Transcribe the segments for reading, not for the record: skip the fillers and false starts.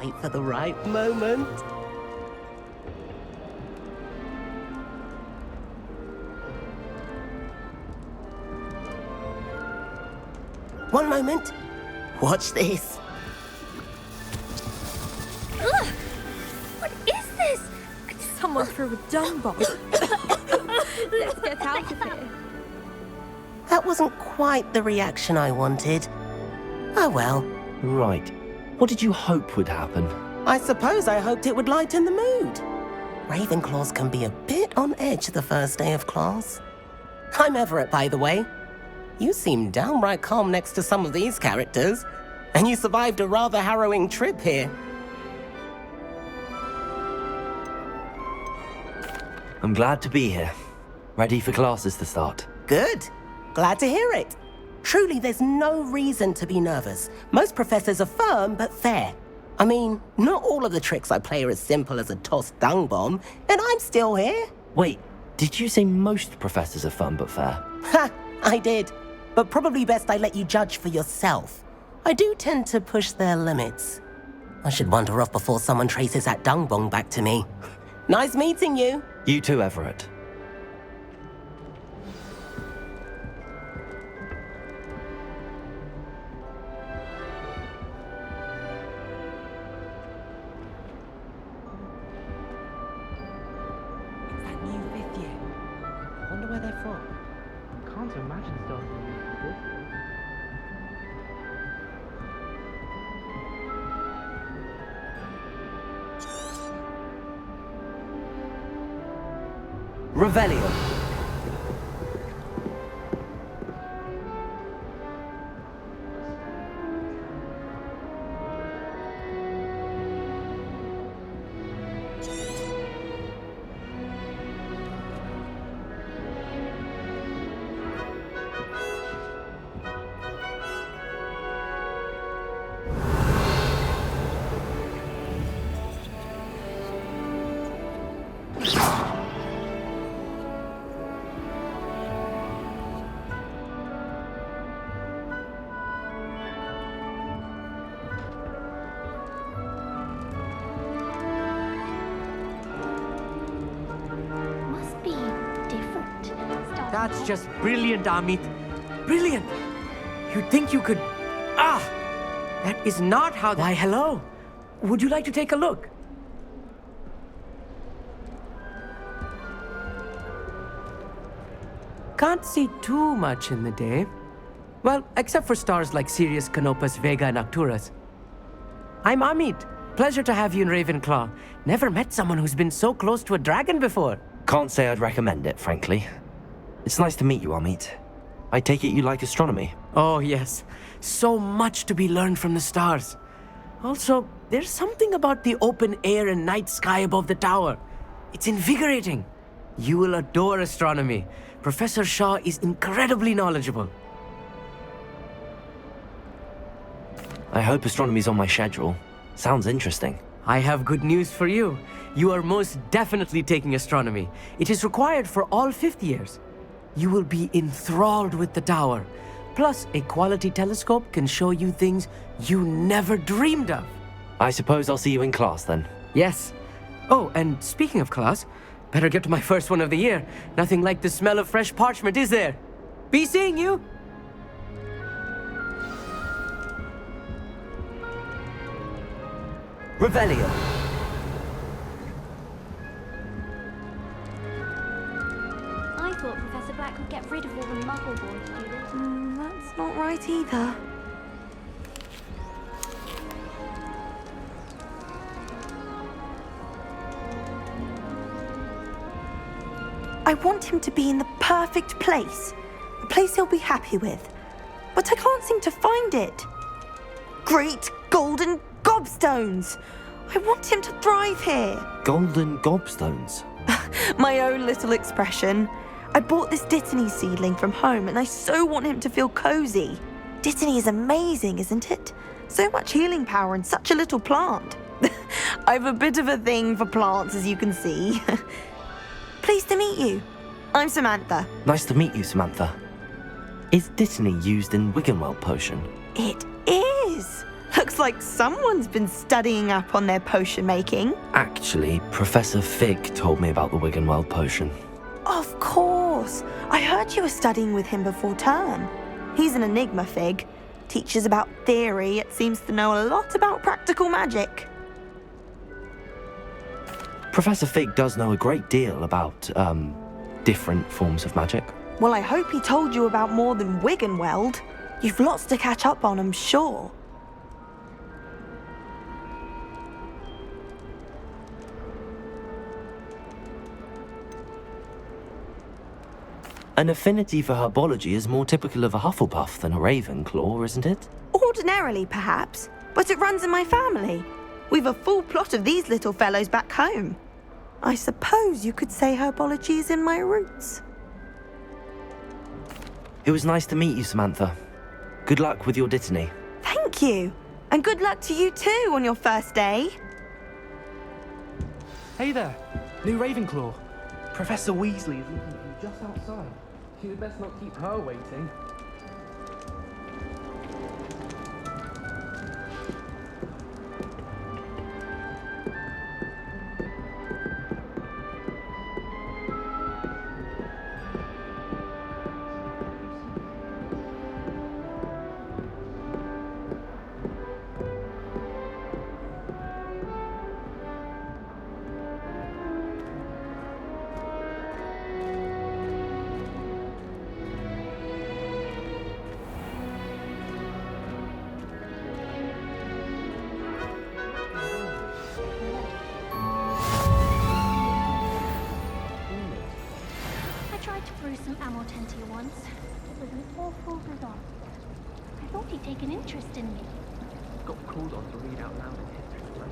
wait for the right moment. One moment. Watch this. Ugh! What is this? Someone threw a dung bomb. Let's get out of here. That wasn't quite the reaction I wanted. Oh well. Right. What did you hope would happen? I suppose I hoped it would lighten the mood. Ravenclaws can be a bit on edge the first day of class. I'm Everett, by the way. You seem downright calm next to some of these characters, and you survived a rather harrowing trip here. I'm glad to be here. Ready for classes to start. Good. Glad to hear it. Truly, there's no reason to be nervous. Most professors are firm but fair. I mean, not all of the tricks I play are as simple as a tossed dung bomb, and I'm still here. Wait, did you say most professors are fun but fair? Ha! I did. But probably best I let you judge for yourself. I do tend to push their limits. I should wander off before someone traces that dung bomb back to me. Nice meeting you. You too, Everett. It's that new fifth year. I wonder where they're from. Can't imagine starting like this. Revelio. Must be different. That's just brilliant, Amit. Brilliant. You'd think you could... Ah! That is not how... Why, hello. Would you like to take a look? Can't see too much in the day. Well, except for stars like Sirius, Canopus, Vega, and Arcturus. I'm Amit. Pleasure to have you in Ravenclaw. Never met someone who's been so close to a dragon before. Can't say I'd recommend it, frankly. It's nice to meet you, Amit. I take it you like astronomy. Oh, yes. So much to be learned from the stars. Also, there's something about the open air and night sky above the tower. It's invigorating. You will adore astronomy. Professor Shaw is incredibly knowledgeable. I hope astronomy's on my schedule. Sounds interesting. I have good news for you. You are most definitely taking astronomy. It is required for all fifth years. You will be enthralled with the tower. Plus, a quality telescope can show you things you never dreamed of. I suppose I'll see you in class then. Yes. Oh, and speaking of class, better get to my first one of the year. Nothing like the smell of fresh parchment, is there? Be seeing you! Revelio. I thought Professor Black would get rid of all the Motherboard students. That's not right either. I want him to be in the perfect place. A place he'll be happy with. But I can't seem to find it. Great golden gobstones! I want him to thrive here. Golden gobstones. My own little expression. I bought this Dittany seedling from home and I so want him to feel cozy. Dittany is amazing, isn't it? So much healing power in such a little plant. I've a bit of a thing for plants, as you can see. Pleased to meet you. I'm Samantha. Nice to meet you, Samantha. Is Dittany used in Wiggenweld potion? It is. Looks Looks like someone's been studying up on their potion making. Actually, Professor Fig told me about the Wiggenweld potion. Of course. I heard you were studying with him before term. He's an enigma, Fig. Teaches about theory, yet seems to know a lot about practical magic. Professor Fig does know a great deal about, different forms of magic. Well, I hope he told you about more than Wiggenweld. You've lots to catch up on, I'm sure. An affinity for herbology is more typical of a Hufflepuff than a Ravenclaw, isn't it? Ordinarily, perhaps, but it runs in my family. We've a full plot of these little fellows back home. I suppose you could say herbology is in my roots. It was nice to meet you, Samantha. Good luck with your Dittany. Thank you. And good luck to you too on your first day. Hey there, new Ravenclaw. Professor Weasley is looking for you just outside. You'd best not keep her waiting. Some ammo tenter once. It was an awful result. I thought he'd take an interest in me. Got called on to read out loud in history class.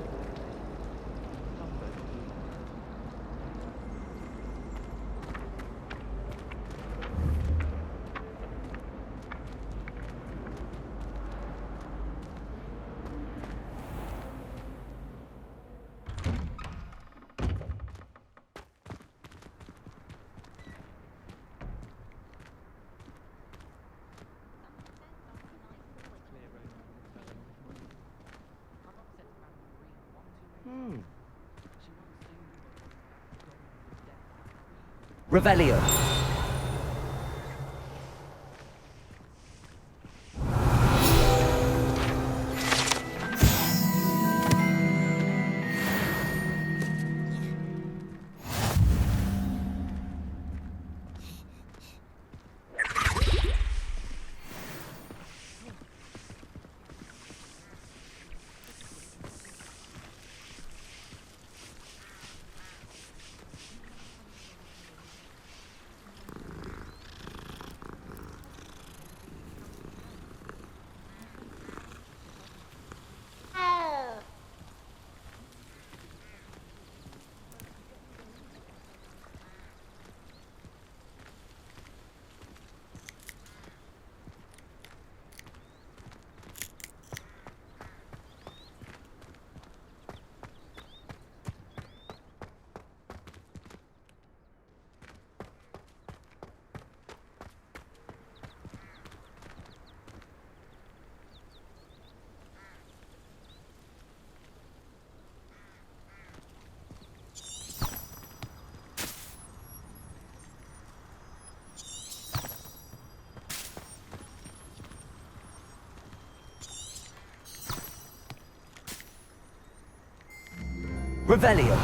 Revelio. Revelio.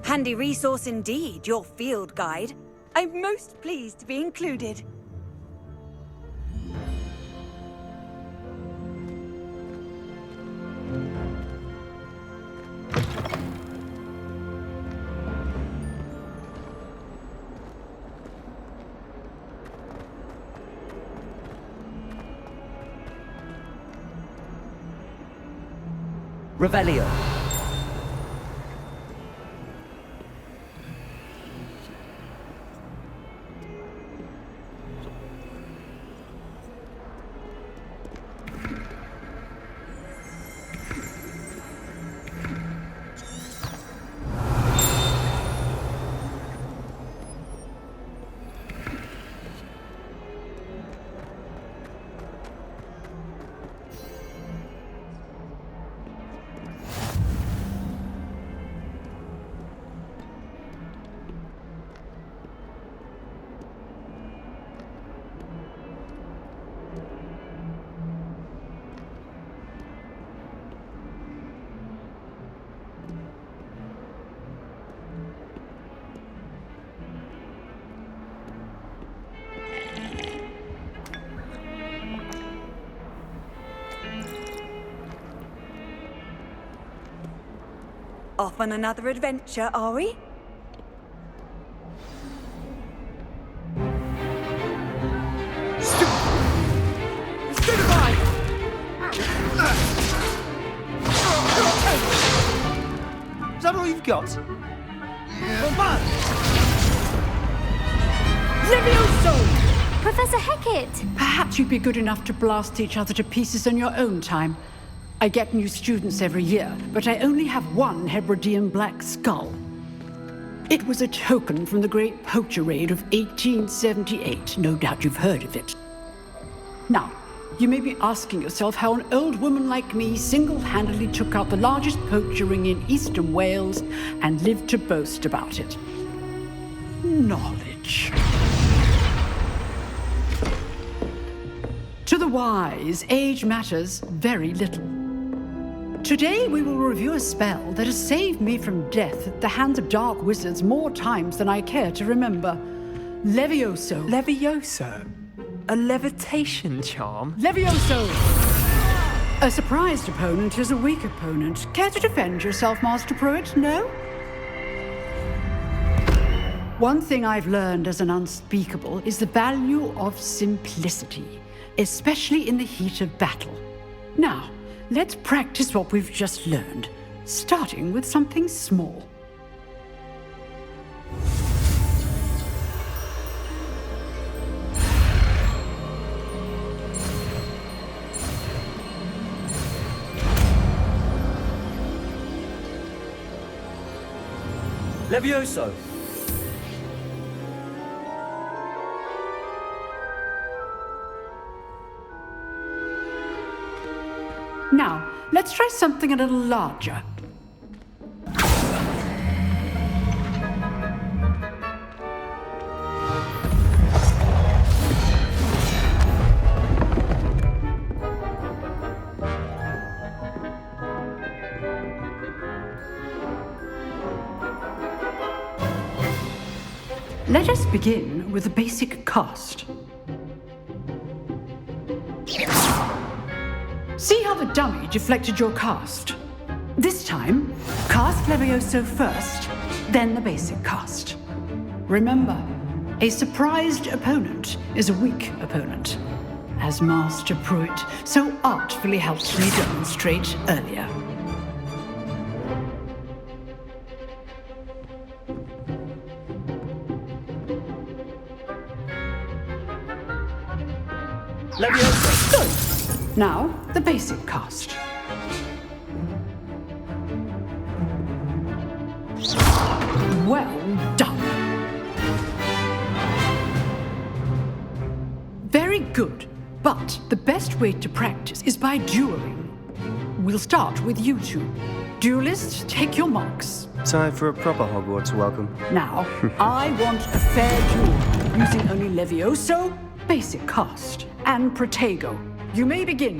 Handy resource indeed, your field guide. I'm most pleased to be included. Revelio. off on another adventure, are we? Is that all you've got? Levioso! Professor Hackett! Perhaps you'd be good enough to blast each other to pieces in your own time. I get new students every year, but I only have one Hebridean black skull. It was a token from the great poacher raid of 1878. No doubt you've heard of it. Now, you may be asking yourself how an old woman like me single-handedly took out the largest poacher ring in eastern Wales and lived to boast about it. Knowledge. To the wise, age matters very little. Today we will review a spell that has saved me from death at the hands of dark wizards more times than I care to remember. Levioso. Levioso? A levitation charm? Levioso! A surprised opponent is a weak opponent. Care to defend yourself, Master Pruitt? No? One thing I've learned as an unspeakable is the value of simplicity, especially in the heat of battle. Now, let's practice what we've just learned, starting with something small. Levioso! Now, let's try something a little larger. Let us begin with the basic cast. See how the dummy deflected your cast? This time, cast Levioso first, then the basic cast. Remember, a surprised opponent is a weak opponent, as Master Pruitt so artfully helped me demonstrate earlier. Levioso! Now, the basic cast. Well done. Very good, but the best way to practice is by dueling. We'll start with you two. Duelists, take your marks. Time for a proper Hogwarts welcome. Now, I want a fair duel, using only Levioso, basic cast, and Protego. You may begin.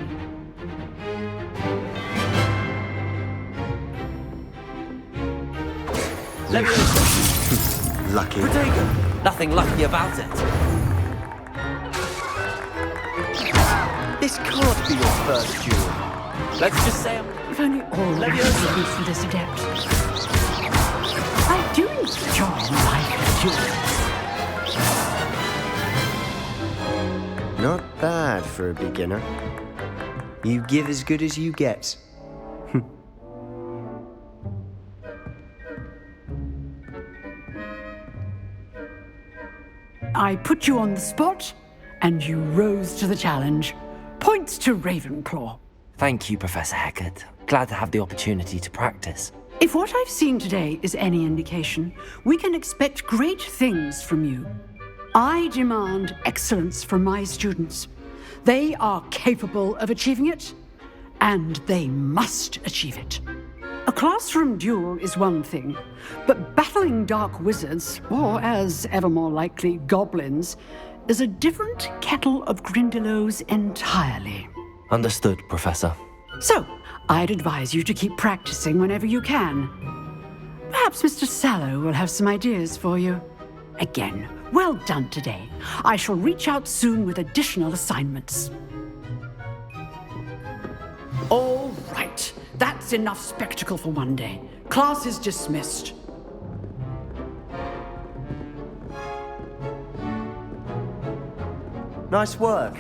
Levioso! Lucky. Protego! Nothing lucky about it. This can't be your first duel. Let's just say If only all the recipe for this adept. I do enjoy life duels. Not bad for a beginner. You give as good as you get. I put you on the spot, and you rose to the challenge. Points to Ravenclaw. Thank you, Professor Hackett. Glad to have the opportunity to practice. If what I've seen today is any indication, we can expect great things from you. I demand excellence from my students. They are capable of achieving it, and they must achieve it. A classroom duel is one thing, but battling dark wizards, or as ever more likely, goblins, is a different kettle of Grindylows entirely. Understood, Professor. So, I'd advise you to keep practicing whenever you can. Perhaps Mr. Sallow will have some ideas for you. Again, well done today. I shall reach out soon with additional assignments. All right. That's enough spectacle for one day. Class is dismissed. Nice work.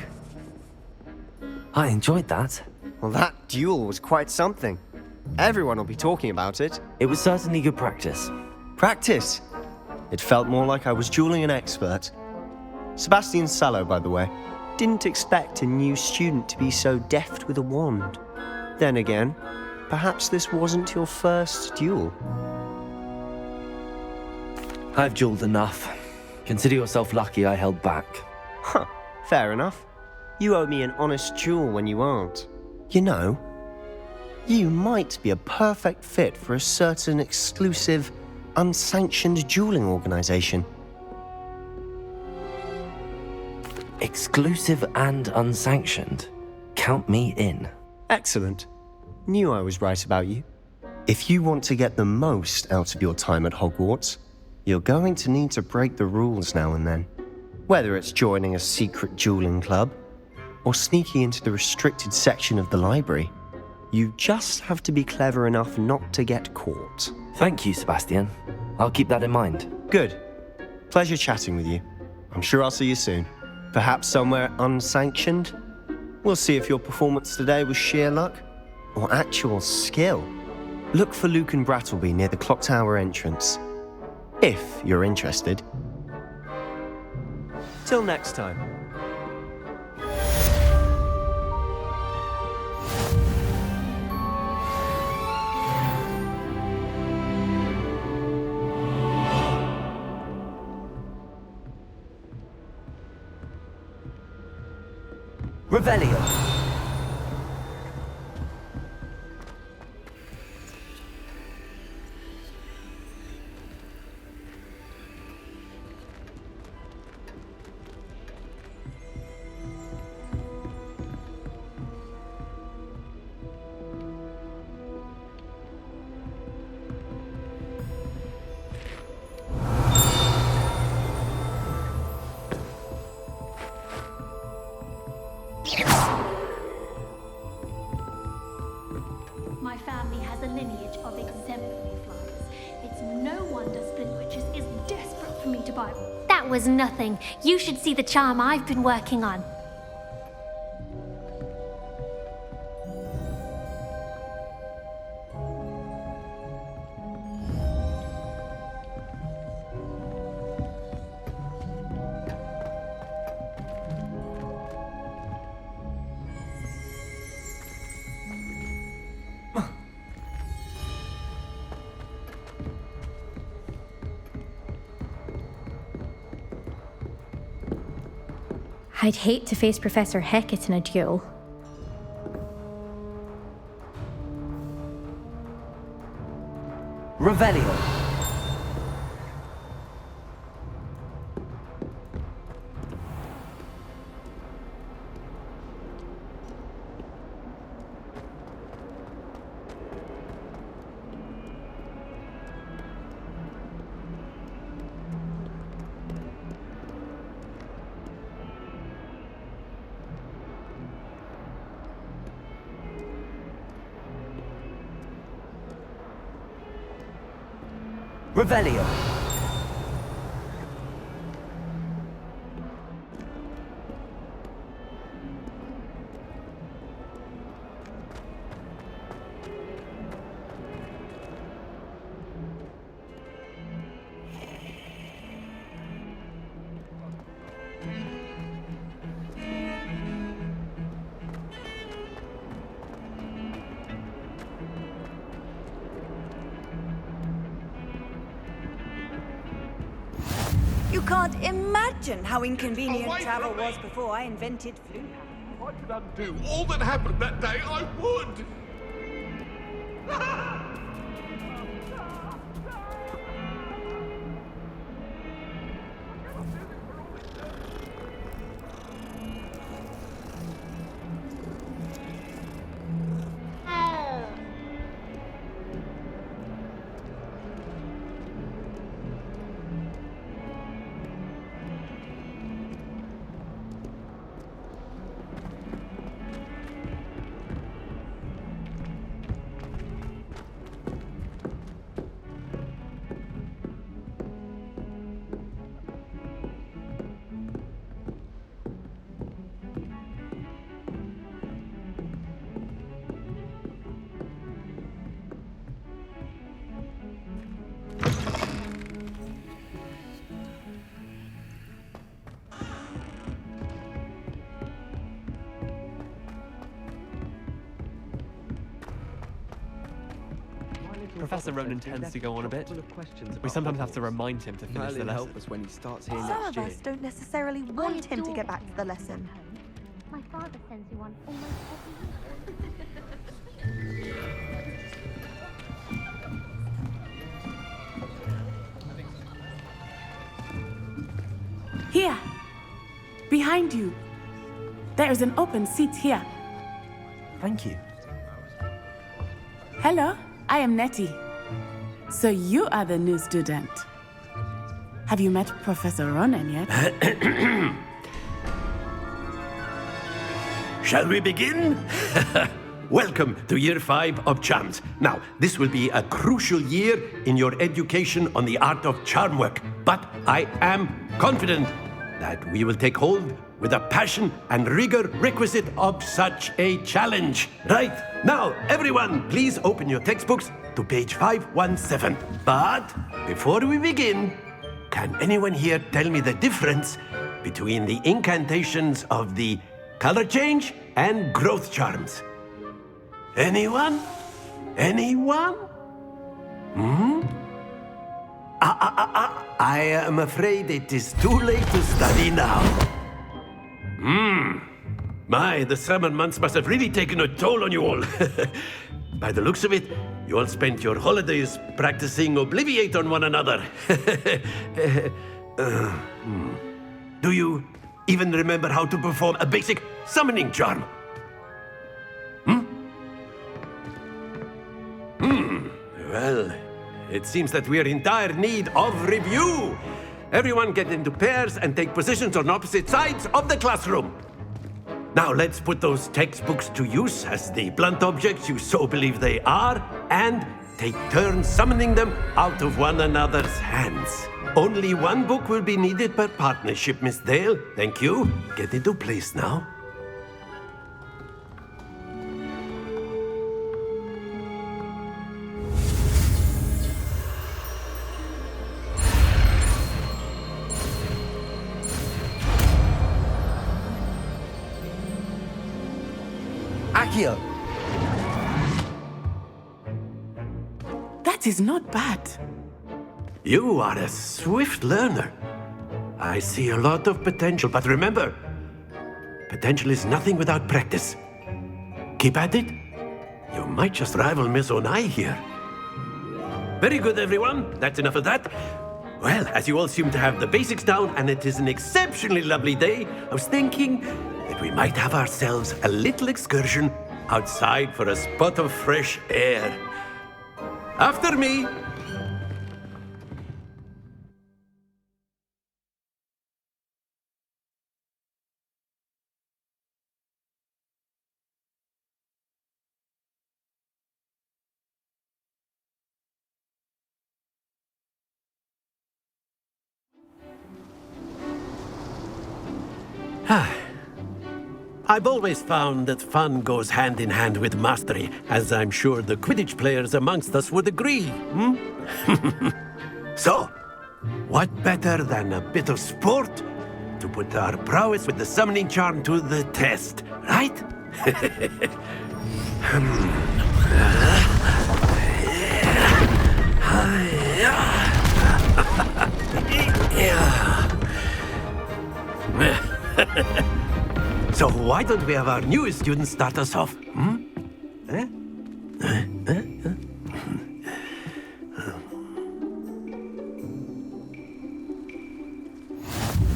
I enjoyed that. Well, that duel was quite something. Everyone will be talking about it. It was certainly good practice. Practice? It felt more like I was dueling an expert. Sebastian Sallow, by the way. Didn't expect a new student to be so deft with a wand. Then again, perhaps this wasn't your first duel. I've dueled enough. Consider yourself lucky I held back. Huh, fair enough. You owe me an honest duel when you aren't. You know, you might be a perfect fit for a certain exclusive, unsanctioned dueling organization. Exclusive and unsanctioned. Count me in. Excellent. Knew I was right about you. If you want to get the most out of your time at Hogwarts, you're going to need to break the rules now and then. Whether it's joining a secret dueling club, or sneaking into the restricted section of the library, you just have to be clever enough not to get caught. Thank you, Sebastian. I'll keep that in mind. Good. Pleasure chatting with you. I'm sure I'll see you soon. Perhaps somewhere unsanctioned? We'll see if your performance today was sheer luck or actual skill. Look for Luke and Brattleby near the clock tower entrance. If you're interested. Till next time. Revelio. My family has a lineage of exemplary flies. It's no wonder Splintwitches is desperate for me to buy one. That was nothing. You should see the charm I've been working on. I'd hate to face Professor Hecat in a duel. Revelio. Revelio. You can't imagine how inconvenient travel was before I invented flu. If I could undo all that happened that day, I would! Professor Ronan tends to go on a bit. We sometimes have to remind him to finish the lesson. Us when he starts here Some next of year. us don't necessarily want him to get back to the lesson. My father sends you one almost Here, behind you. There is an open seat here. Thank you. Hello, I am Nettie. So you are the new student. Have you met Professor Ronan yet? Shall we begin? Welcome to year 5 of charms. Now, this will be a crucial year in your education on the art of charm work, but I am confident that we will take hold with the passion and rigor requisite of such a challenge. Right, now, everyone, please open your textbooks to page 517. But before we begin, can anyone here tell me the difference between the incantations of the color change and growth charms? Anyone? Anyone? I am afraid it is too late to study now. My, the summer months must have really taken a toll on you all. By the looks of it, you all spent your holidays practicing Obliviate on one another. Do you even remember how to perform a basic summoning charm? Well, it seems that we are in dire need of review. Everyone get into pairs and take positions on opposite sides of the classroom. Now let's put those textbooks to use as the blunt objects you so believe they are, and take turns summoning them out of one another's hands. Only one book will be needed per partnership, Miss Dale. Thank you. Get into place now. Akio! That is not bad. You are a swift learner. I see a lot of potential, but remember, potential is nothing without practice. Keep at it. You might just rival Miss Onai here. Very good, everyone. That's enough of that. Well, as you all seem to have the basics down, and it is an exceptionally lovely day, I was thinking that we might have ourselves a little excursion outside for a spot of fresh air. After me. I've always found that fun goes hand in hand with mastery, as I'm sure the Quidditch players amongst us would agree. So, what better than a bit of sport to put our prowess with the summoning charm to the test, right? So why don't we have our newest student start us off?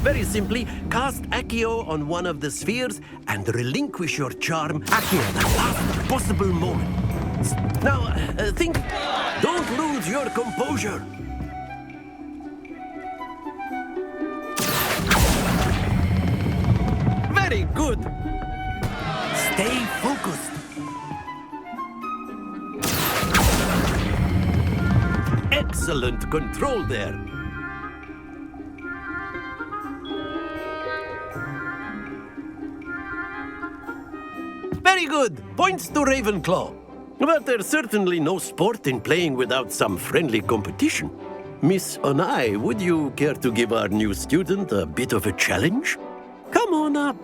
Very simply, cast Accio on one of the spheres and relinquish your charm at the last possible moment. Now, think. Don't lose your composure. Very good. Stay focused. Excellent control there. Very good. Points to Ravenclaw. But there's certainly no sport in playing without some friendly competition. Miss Onai, would you care to give our new student a bit of a challenge? Come on up.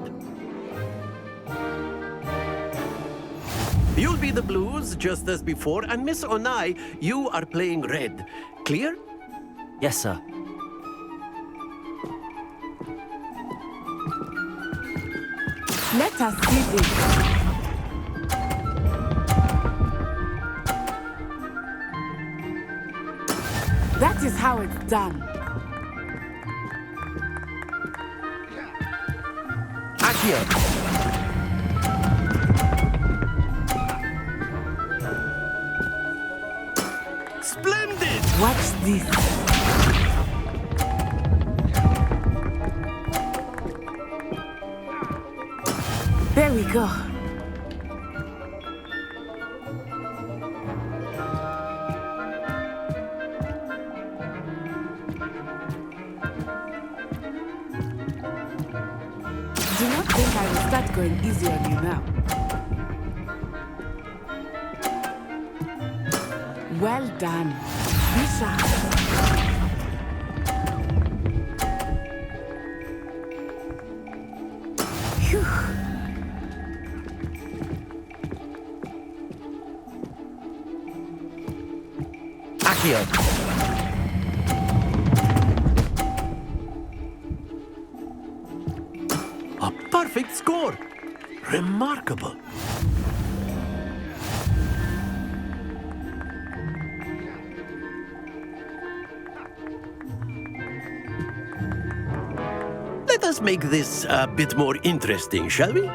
You'll be the blues, just as before, and Miss Onai, you are playing red. Clear? Yes, sir. Let us see this. That is how it's done. Accio! Splendid! Watch this. There we go. Do not think I will start going easy on you now. Well done. Be sharp. Phew. Accio! A perfect score! Remarkable! Let us make this a bit more interesting, shall we?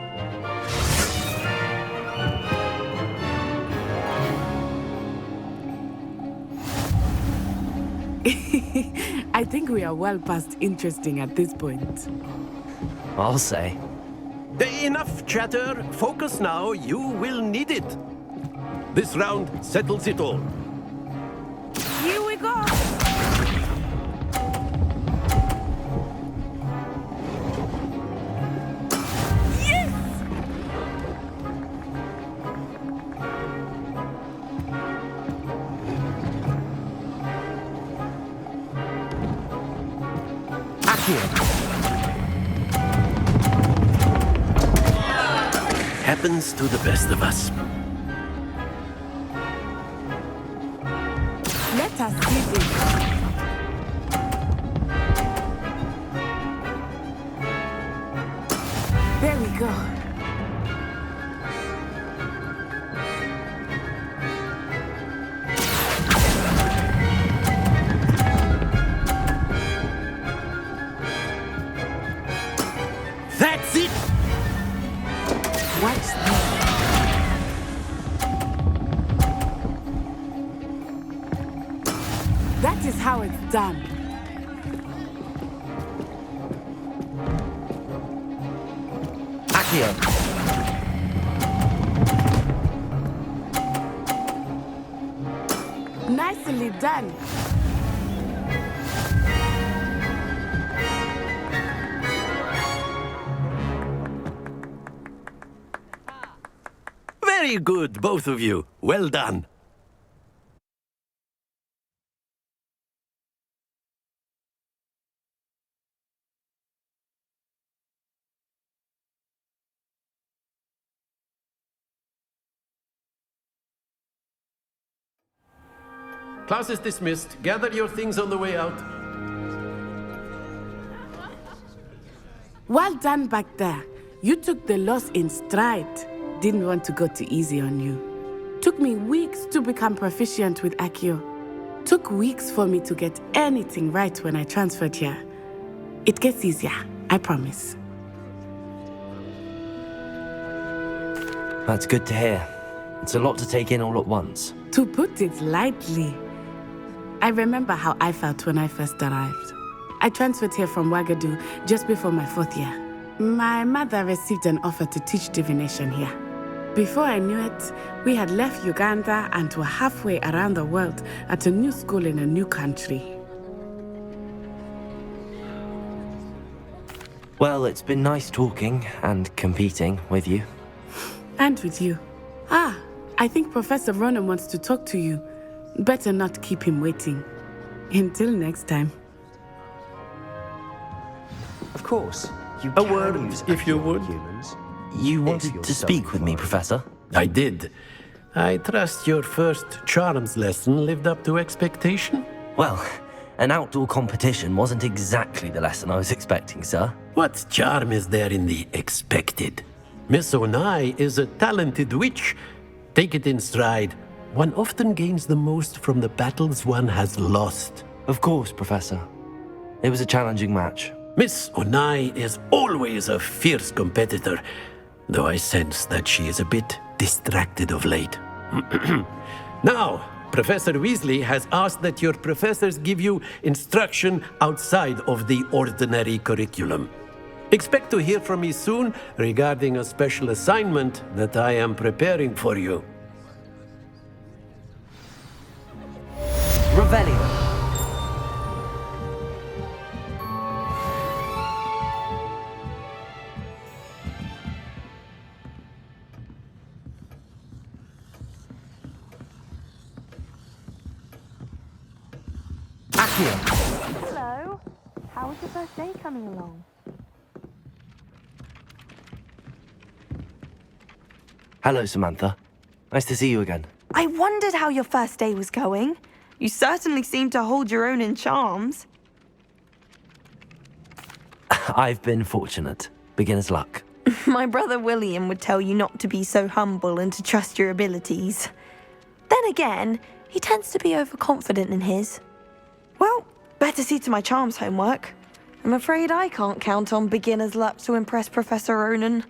I think we are well past interesting at this point. I'll say. Enough chatter. Focus now. You will need it. This round settles it all. Here we go. Yes! Happens to the best of us. Let us see this. There we go. That's it! Watch this. That is how it's done. Accio! Nicely done. Very good, both of you. Well done. Class is dismissed. Gather your things on the way out. Well done back there. You took the loss in stride. Didn't want to go too easy on you. Took me weeks to become proficient with Accio. Took weeks for me to get anything right when I transferred here. It gets easier, I promise. That's good to hear. It's a lot to take in all at once. To put it lightly, I remember how I felt when I first arrived. I transferred here from Ouagadougou just before my 4th year. My mother received an offer to teach divination here. Before I knew it, we had left Uganda and were halfway around the world at a new school in a new country. Well, it's been nice talking and competing with you. And with you. I think Professor Ronan wants to talk to you. Better not keep him waiting. Until next time. Of course. You A can word, use if you would. humans. You If wanted you're to so speak with me, inclined. Professor? I did. I trust your first charms lesson lived up to expectation? Well, an outdoor competition wasn't exactly the lesson I was expecting, sir. What charm is there in the expected? Miss Onai is a talented witch. Take it in stride. One often gains the most from the battles one has lost. Of course, Professor. It was a challenging match. Miss Onai is always a fierce competitor, though I sense that she is a bit distracted of late. Now, Professor Weasley has asked that your professors give you instruction outside of the ordinary curriculum. Expect to hear from me soon regarding a special assignment that I am preparing for you. Revelio. Hello. How was your first day coming along? Hello, Samantha. Nice to see you again. I wondered how your first day was going. You certainly seem to hold your own in charms. I've been fortunate. Beginner's luck. My brother William would tell you not to be so humble and to trust your abilities. Then again, he tends to be overconfident in his. Well, better see to my charms homework. I'm afraid I can't count on beginner's luck to impress Professor Ronan.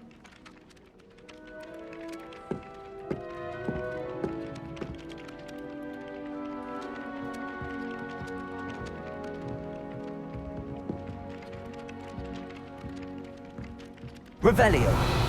Revelio.